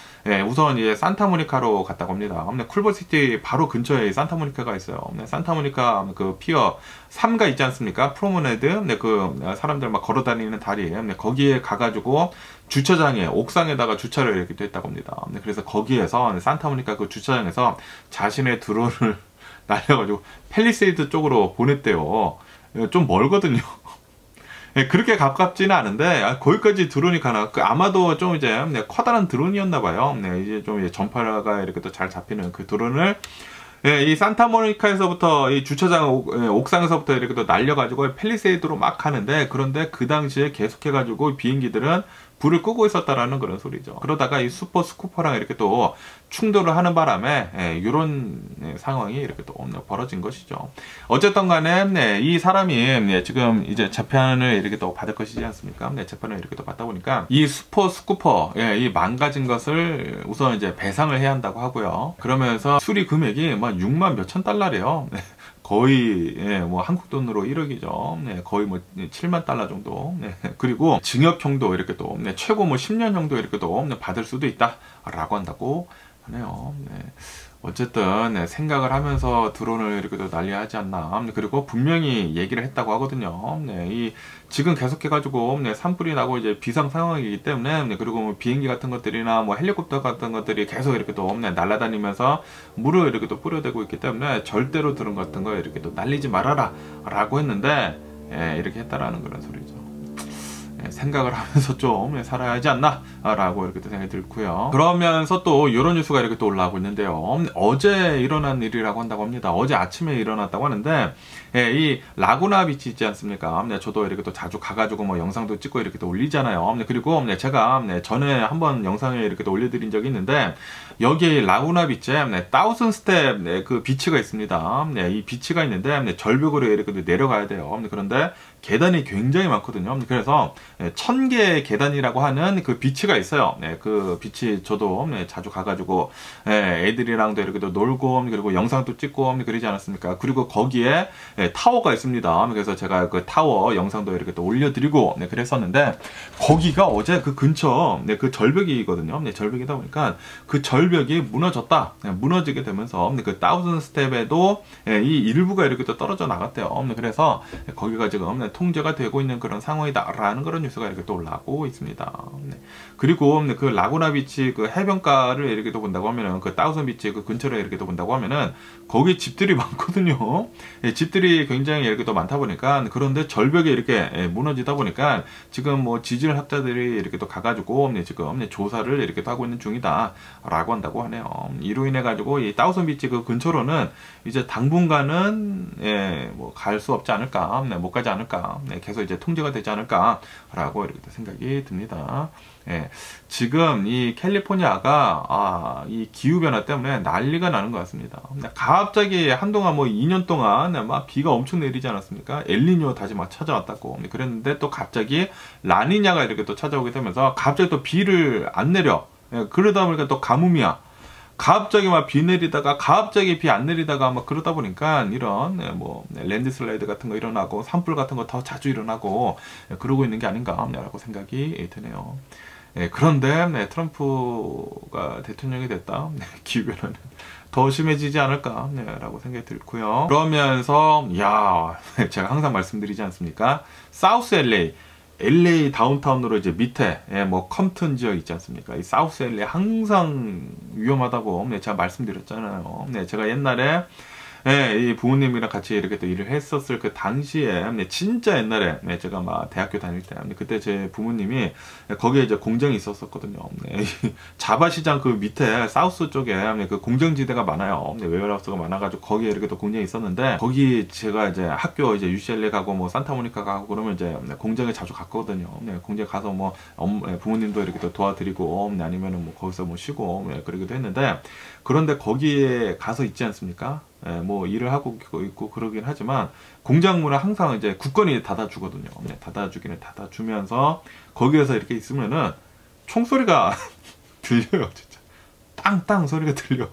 우선 이제 산타모니카로 갔다고 합니다. 쿨버시티 바로 근처에 산타모니카가 있어요. 산타모니카 그 피어 3가 있지 않습니까? 프로menade 그 사람들 막 걸어다니는 다리 거기에 가가지고 주차장에 옥상에다가 주차를 이렇게 또 했다고 합니다. 그래서 거기에서 산타모니카 그 주차장에서 자신의 드론을 날려가지고 팰리세이드 쪽으로 보냈대요. 좀 멀거든요. 그렇게 가깝지는 않은데 거기까지 드론이 가나 아마도 좀 이제 커다란 드론이었나 봐요. 이제 좀 전파가 이렇게 또 잘 잡히는 그 드론을 이 산타모니카에서부터 이 주차장 옥상에서부터 이렇게 또 날려가지고 팰리세이드로 막 가는데 그런데 그 당시에 계속해가지고 비행기들은 불을 끄고 있었다라는 그런 소리죠. 그러다가 이 슈퍼 스쿠퍼랑 이렇게 또 충돌을 하는 바람에 이런 상황이 이렇게 또 벌어진 것이죠. 어쨌든 간에 이 사람이 지금 이제 재판을 이렇게 또 받을 것이지 않습니까? 재판을 이렇게 또 받다 보니까 이 슈퍼 스쿠퍼 이 망가진 것을 우선 이제 배상을 해야 한다고 하고요. 그러면서 수리 금액이 막 6만 몇천 달러래요. 거의 뭐 한국 돈으로 1억이죠. 거의 뭐 7만 달러 정도. 그리고 징역형도 이렇게 또 최고 뭐 10년 정도 이렇게 또 받을 수도 있다라고 한다고 하네요. 어쨌든 생각을 하면서 드론을 이렇게 또 난리하지 않나. 그리고 분명히 얘기를 했다고 하거든요. 이 지금 계속해가지고 산불이 나고 이제 비상 상황이기 때문에 그리고 뭐 비행기 같은 것들이나 뭐 헬리콥터 같은 것들이 계속 이렇게 또 날아다니면서 물을 이렇게 또 뿌려대고 있기 때문에 절대로 드론 같은 거 이렇게 또 날리지 말아라 라고 했는데 이렇게 했다라는 그런 소리죠. 생각을 하면서 좀 살아야 하지 않나 라고 이렇게 또 생각이 들고요. 그러면서 또 이런 뉴스가 이렇게 또 올라오고 있는데요. 어제 일어난 일이라고 한다고 합니다. 어제 아침에 일어났다고 하는데 이 라구나 비치 있지 않습니까? 저도 이렇게 또 자주 가가지고 뭐 영상도 찍고 이렇게 또 올리잖아요. 그리고 제가 전에 한번 영상에 이렇게 또 올려드린 적이 있는데 여기 라구나 비치에 다우슨 스텝 그 비치가 있습니다. 이 비치가 있는데 절벽으로 이렇게 내려가야 돼요. 그런데 계단이 굉장히 많거든요. 그래서 1000개의 계단이라고 하는 그 비치가 있어요. 그 비치 저도 자주 가가지고 애들이랑도 이렇게 또 놀고 그리고 영상도 찍고 그러지 않았습니까? 그리고 거기에 타워가 있습니다. 그래서 제가 그 타워 영상도 이렇게 또 올려드리고 그랬었는데 거기가 어제 그 근처 그 절벽이거든요. 절벽이다 보니까 그 절벽이 무너졌다. 무너지게 되면서 그 다우슨 스텝에도 이 일부가 이렇게 또 떨어져 나갔대요. 그래서 거기가 지금 통제가 되고 있는 그런 상황이다라는 그런 뉴스가 이렇게 또 올라오고 있습니다. 그리고 그 라구나 비치 그 해변가를 이렇게 또 본다고 하면은 그 다우슨 비치 그 근처를 이렇게 또 본다고 하면은 거기 집들이 많거든요. 집들이 굉장히 이렇게 또 많다 보니까 그런데 절벽이 이렇게 무너지다 보니까 지금 뭐 지질학자들이 이렇게 또 가가지고 지금 조사를 이렇게 또 하고 있는 중이다라고 한다고 하네요. 이로 인해 가지고 이 다우슨 비치 그 근처로는 이제 당분간은 뭐 갈 수 없지 않을까, 못 가지 않을까, 계속 이제 통제가 되지 않을까라고 이렇게 생각이 듭니다. 지금 이 캘리포니아가 이 기후변화 때문에 난리가 나는 것 같습니다. 갑자기 한동안 뭐 2년 동안 막 비가 엄청 내리지 않았습니까? 엘니뇨 다시 막 찾아왔다고 그랬는데 또 갑자기 라니냐가 이렇게 또 찾아오게 되면서 갑자기 또 비를 안 내려. 그러다 보니까 또 가뭄이야. 갑자기 막 비 내리다가 갑자기 비 안 내리다가 막 그러다 보니까 이런 뭐 랜드슬라이드 같은 거 일어나고 산불 같은 거 더 자주 일어나고 그러고 있는 게 아닌가라고 생각이 드네요. 그런데 트럼프가 대통령이 됐다. 기후변화는 더 심해지지 않을까라고 생각이 들고요. 그러면서 제가 항상 말씀드리지 않습니까? 사우스 LA 다운타운으로 이제 밑에 뭐 컴튼 지역 있지 않습니까? 이 사우스 LA 항상 위험하다고 제가 말씀드렸잖아요. 제가 옛날에 이 부모님이랑 같이 이렇게 또 일을 했었을 그 당시에 진짜 옛날에 제가 막 대학교 다닐 때 그때 제 부모님이 거기에 이제 공장이 있었거든요. 자바시장 그 밑에 사우스 쪽에 그 공장지대가 많아요. 웨어하우스가 많아가지고 거기에 이렇게 또 공장이 있었는데 거기 제가 이제 학교 이제 UCLA 가고 뭐 산타모니카 가고 그러면 이제 공장에 자주 갔거든요. 공장에 가서 뭐 부모님도 이렇게 또 도와드리고 아니면은 뭐 거기서 뭐 쉬고 그러기도 했는데 그런데 거기에 가서 있지 않습니까? 뭐 일을 하고 있고 그러긴 하지만 공작물은 항상 이제 국건이 닫아주거든요. 닫아주기는 닫아주면서 거기에서 이렇게 있으면은 총소리가 들려요. 진짜 땅땅 소리가 들려.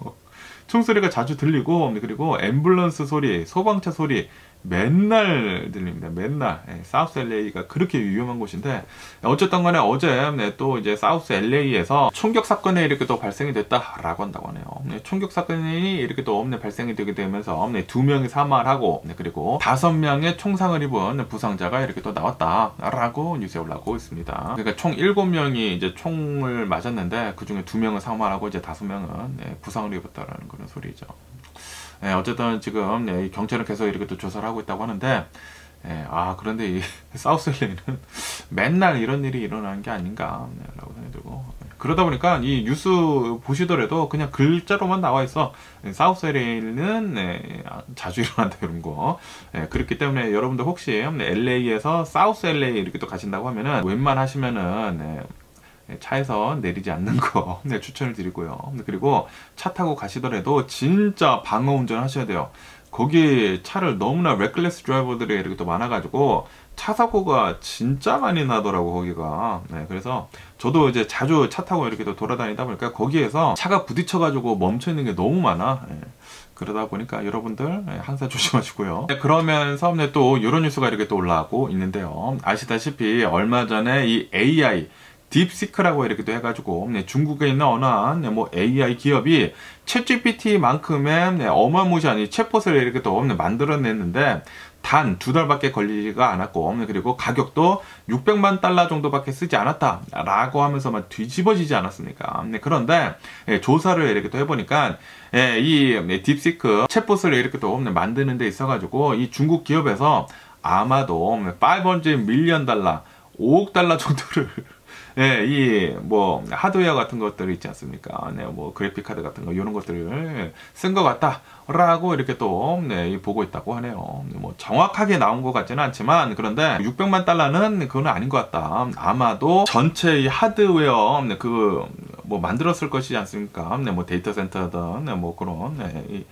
총소리가 자주 들리고 그리고 앰뷸런스 소리, 소방차 소리 맨날 들립니다. 맨날. 사우스 LA가 그렇게 위험한 곳인데 어쨌든 간에 어제 또 이제 사우스 LA에서 총격 사건이 이렇게 또 발생이 됐다라고 한다고 하네요. 총격 사건이 이렇게 또 발생이 되게 되면서 2명이 사망하고 그리고 5명의 총상을 입은 부상자가 이렇게 또 나왔다라고 뉴스에 올라오고 있습니다. 그러니까 총 7명이 이제 총을 맞았는데 그 중에 2명은 사망하고 이제 5명은 부상을 입었다라는 그런 소리죠. 어쨌든 지금 경찰은 계속 이렇게 또 조사를 하고 있다고 하는데 그런데 이 사우스 LA는 맨날 이런 일이 일어나는 게 아닌가 라고 생각이 들고 그러다 보니까 이 뉴스 보시더라도 그냥 글자로만 나와 있어. 사우스 LA는 자주 일어난다 이런 거. 그렇기 때문에 여러분들 혹시 LA에서 사우스 LA 이렇게 또 가신다고 하면은 웬만하시면은 차에서 내리지 않는 거 추천을 드리고요. 그리고 차 타고 가시더라도 진짜 방어 운전 하셔야 돼요. 거기 차를 너무나 레클레스 드라이버들이 이렇게 또 많아가지고 차 사고가 진짜 많이 나더라고 거기가. 그래서 저도 이제 자주 차 타고 이렇게 또 돌아다니다 보니까 거기에서 차가 부딪혀가지고 멈춰 있는 게 너무 많아. 그러다 보니까 여러분들 항상 조심하시고요. 그러면서 또 이런 뉴스가 이렇게 또 올라오고 있는데요. 아시다시피 얼마 전에 이 AI 딥시크라고 이렇게 또 해가지고 중국에 있는 어느 한 뭐 AI 기업이 챗GPT만큼의 어마무시한 이 챗봇을 이렇게 또 만들어냈는데 단 2달밖에 걸리지가 않았고 그리고 가격도 600만 달러 정도밖에 쓰지 않았다 라고 하면서 막 뒤집어지지 않았습니까? 그런데 조사를 이렇게 또 해보니까 이 딥시크 챗봇을 이렇게 또 만드는 데 있어가지고 이 중국 기업에서 아마도 $500 밀리언 5억 달러 정도를 예, 이 뭐 하드웨어 같은 것들 있지 않습니까? 네, 뭐 그래픽 카드 같은 거 이런 것들을 쓴 것 같다라고 이렇게 또 네, 보고 있다고 하네요. 뭐 정확하게 나온 것 같지는 않지만 그런데 600만 달러는 그건 아닌 것 같다. 아마도 전체 이 하드웨어 네, 그 뭐 만들었을 것이지 않습니까? 네, 뭐 데이터 센터든 네, 뭐 그런 네,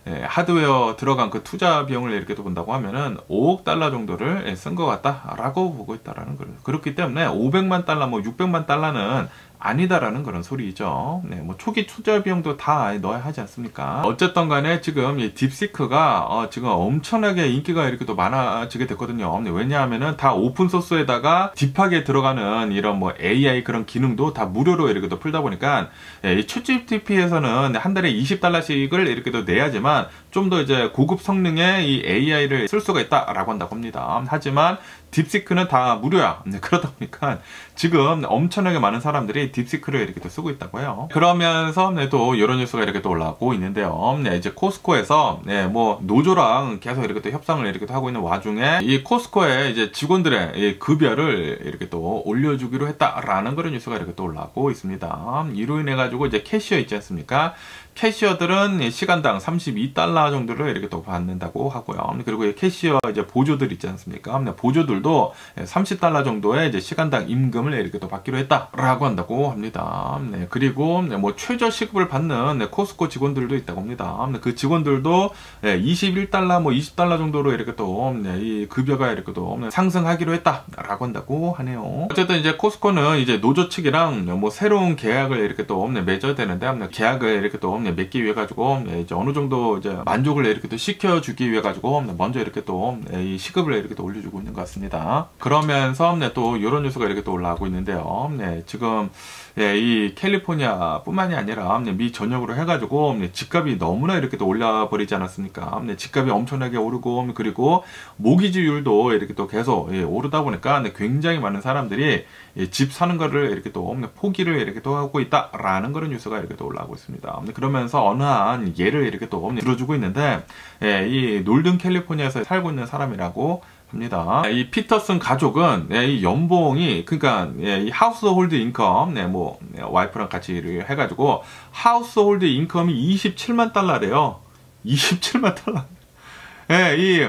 예, 하드웨어 들어간 그 투자 비용을 이렇게 또 본다고 하면은 5억 달러 정도를 쓴 것 같다라고 보고 있다라는 거예요. 그렇기 때문에 500만 달러, 뭐 600만 달러는 아니다라는 그런 소리죠. 네, 뭐 초기 투자 비용도 다 넣어야 하지 않습니까? 어쨌든 간에 지금 이 딥시크가 지금 엄청나게 인기가 이렇게 또 많아지게 됐거든요. 왜냐하면은 다 오픈 소스에다가 딥하게 들어가는 이런 뭐 AI 그런 기능도 다 무료로 이렇게 또 풀다 보니까 이 챗GPT에서는 한 달에 20달러씩을 이렇게 또 내야지만 좀 더 이제 고급 성능의 이 AI를 쓸 수가 있다라고 한다고 합니다. 하지만 딥시크는 다 무료야. 그러다 보니까 지금 엄청나게 많은 사람들이 딥시크를 이렇게 또 쓰고 있다고 해요. 그러면서 네, 또 이런 뉴스가 이렇게 또 올라오고 있는데요. 네, 이제 코스코에서 네, 뭐 노조랑 계속 이렇게 또 협상을 이렇게 또 하고 있는 와중에 이 코스코의 이제 직원들의 이 급여를 이렇게 또 올려주기로 했다라는 그런 뉴스가 이렇게 또 올라오고 있습니다. 이로 인해 가지고 이제 캐시어 있지 않습니까? 캐시어들은 시간당 32달러 정도를 이렇게 또 받는다고 하고요. 그리고 캐시어 이제 보조들 있지 않습니까? 보조들도 30달러 정도의 이제 시간당 임금을 이렇게 또 받기로 했다라고 한다고 합니다. 네, 그리고 뭐 최저 시급을 받는 코스코 직원들도 있다고 합니다. 그 직원들도 21달러, 뭐 20달러 정도로 이렇게 또 이 급여가 이렇게 또 상승하기로 했다라고 한다고 하네요. 어쨌든 이제 코스코는 이제 노조 측이랑 뭐 새로운 계약을 이렇게 또 맺어야 되는데 계약을 이렇게 또 맺기 위해 가지고 이제 어느 정도 이제 만족을 이렇게 또 시켜주기 위해 가지고 먼저 이렇게 또 이 시급을 이렇게 또 올려주고 있는 것 같습니다. 그러면서 또 이런 뉴스가 이렇게 또 올라오고 있는데요. 지금 이 캘리포니아뿐만이 아니라 미 전역으로 해가지고 집값이 너무나 이렇게 또 올라버리지 않았습니까? 집값이 엄청나게 오르고 그리고 모기지율도 이렇게 또 계속 오르다 보니까 굉장히 많은 사람들이 집 사는 거를 이렇게 또 포기를 이렇게 또 하고 있다라는 그런 뉴스가 이렇게 또 올라오고 있습니다. 그러면서 어느 한 예를 이렇게 또 들어주고 있는데 이 놀든 캘리포니아에서 살고 있는 사람이라고 합니다. 이 피터슨 가족은 이 연봉이 그러니까 이 하우스홀드 인컴 뭐 와이프랑 같이 일을 해가지고 하우스홀드 인컴이 27만 달러래요. 27만 달러. 이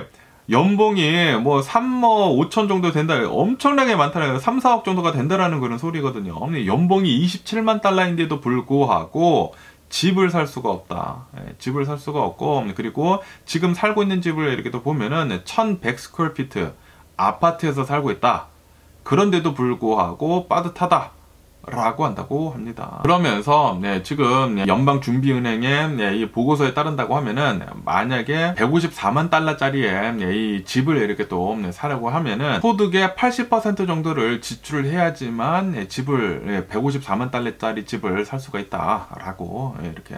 연봉이 뭐 3억 5천 정도 된다. 엄청나게 많다네요. 3, 4억 정도가 된다라는 그런 소리거든요. 연봉이 27만 달러인데도 불구하고 집을 살 수가 없다. 집을 살 수가 없고 그리고 지금 살고 있는 집을 이렇게 또 보면은 1100스퀘어피트 아파트에서 살고 있다. 그런데도 불구하고 빠듯하다. 라고 한다고 합니다. 그러면서 지금 연방준비은행의 이 보고서에 따른다고 하면은 만약에 154만 달러짜리의 이 집을 이렇게 또 사려고 하면은 소득의 80% 정도를 지출을 해야지만 집을 154만 달러짜리 집을 살 수가 있다라고 이렇게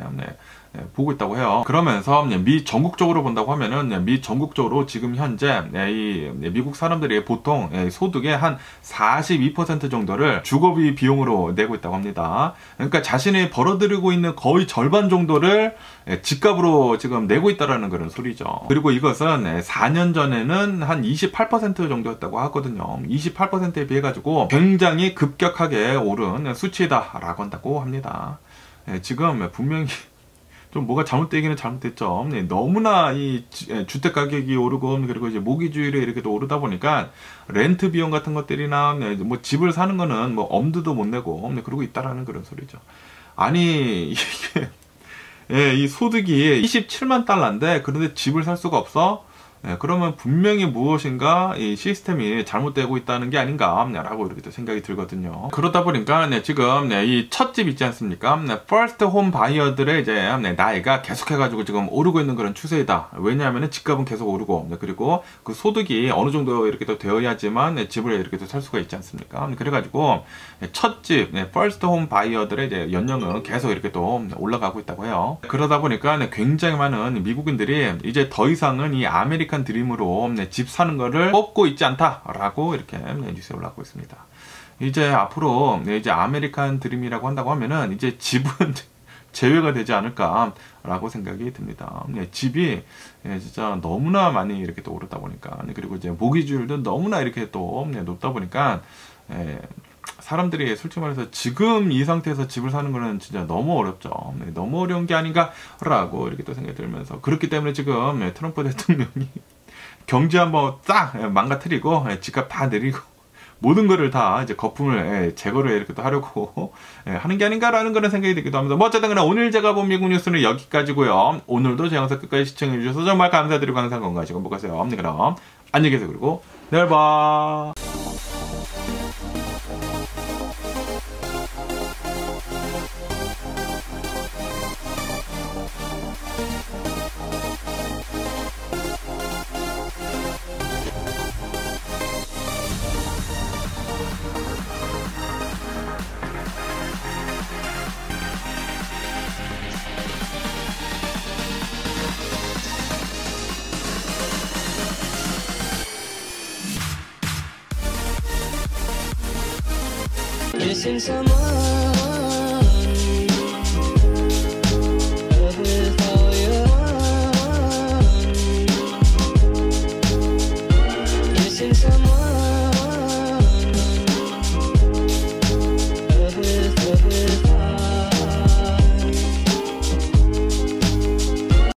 보고 있다고 해요. 그러면서 미 전국적으로 본다고 하면은 미 전국적으로 지금 현재 이 미국 사람들이 보통 소득의 한 42% 정도를 주거비 비용으로 내고 있다고 합니다. 그러니까 자신이 벌어들이고 있는 거의 절반 정도를 집값으로 지금 내고 있다라는 그런 소리죠. 그리고 이것은 4년 전에는 한 28% 정도였다고 하거든요. 28%에 비해 가지고 굉장히 급격하게 오른 수치다라고 한다고 합니다. 지금 분명히 좀 뭐가 잘못되기는 잘못됐죠. 너무나 이 주택 가격이 오르고 그리고 이제 모기지율이 이렇게 또 오르다 보니까 렌트 비용 같은 것들이나 뭐 집을 사는 거는 뭐 엄두도 못 내고 그러고 있다라는 그런 소리죠. 아니 이게 이 소득이 27만 달러인데 그런데 집을 살 수가 없어? 그러면 분명히 무엇인가 이 시스템이 잘못되고 있다는 게 아닌가라고 이렇게 또 생각이 들거든요. 그러다 보니까 지금 이 첫 집 있지 않습니까? 퍼스트 홈 바이어들의 이제 나이가 계속해가지고 지금 오르고 있는 그런 추세이다. 왜냐하면 집값은 계속 오르고 그리고 그 소득이 어느 정도 이렇게 또 되어야지만 집을 이렇게 또 살 수가 있지 않습니까? 그래가지고 첫 집, 퍼스트 홈 바이어들의 이제 연령은 계속 이렇게 또 올라가고 있다고 해요. 그러다 보니까 굉장히 많은 미국인들이 이제 더 이상은 이 아메리칸 드림으로 집 사는 거를 뽑고 있지 않다라고 이렇게 뉴스에 올라오고 있습니다. 이제 앞으로 이제 아메리칸 드림이라고 한다고 하면은 이제 집은 제외가 되지 않을까라고 생각이 듭니다. 집이 진짜 너무나 많이 이렇게 또 오르다 보니까, 그리고 이제 모기지율도 너무나 이렇게 또 높다 보니까 사람들이 솔직히 말해서 지금 이 상태에서 집을 사는 거는 진짜 너무 어렵죠. 너무 어려운 게 아닌가라고 이렇게 또 생각이 들면서, 그렇기 때문에 지금 트럼프 대통령이 경제 한번 싹 망가뜨리고 집값 다 내리고 모든 거를 다 이제 거품을 제거를 이렇게 또 하려고 하는 게 아닌가라는 그런 생각이 들기도 합니다. 뭐 어쨌든 간에 오늘 제가 본 미국 뉴스는 여기까지고요. 오늘도 제 영상 끝까지 시청해 주셔서 정말 감사드리고 항상 건강하시고 행복하세요. 그럼 안녕히 계세요. 그리고 내일 봐. Missing someone